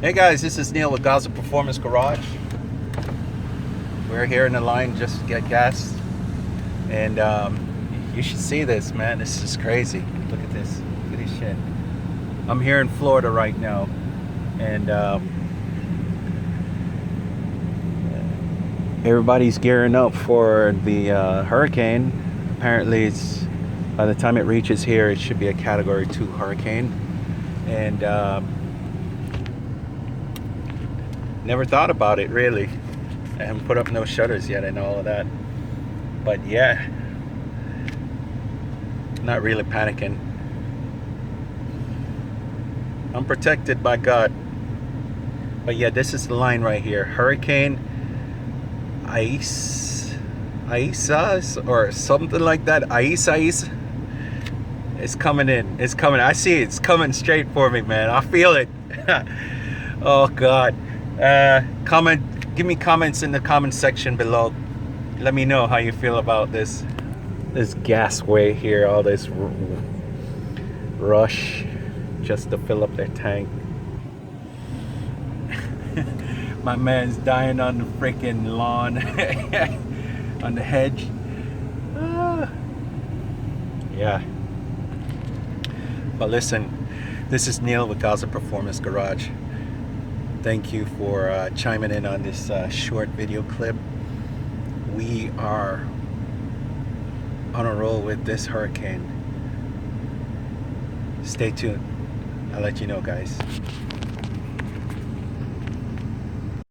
Hey guys, this is Neil with Gaza Performance Garage. We're here in the line just to get gas, and you should see this, man. This is crazy. Look at this. Look at this shit. I'm here in Florida right now, and everybody's gearing up for the hurricane. Apparently, by the time it reaches here, it should be a Category 2 hurricane, and never thought about it really. I haven't put up no shutters yet and all of that, but yeah, not really panicking. I'm protected by God. But yeah, this is the line right here. Hurricane Isa or something like that. Isa. It's coming in. It's coming. I see it. It's coming straight for me, man. I feel it. Oh God. Give me comments in the comment section below. Let me know how you feel about this gasway here, all this rush just to fill up their tank. My man's dying on the freaking lawn. On the hedge. Yeah. But listen, this is Neil with Gaza Performance Garage. Thank you for chiming in on this short video clip. We are on a roll with this hurricane. Stay tuned. I'll let you know, guys.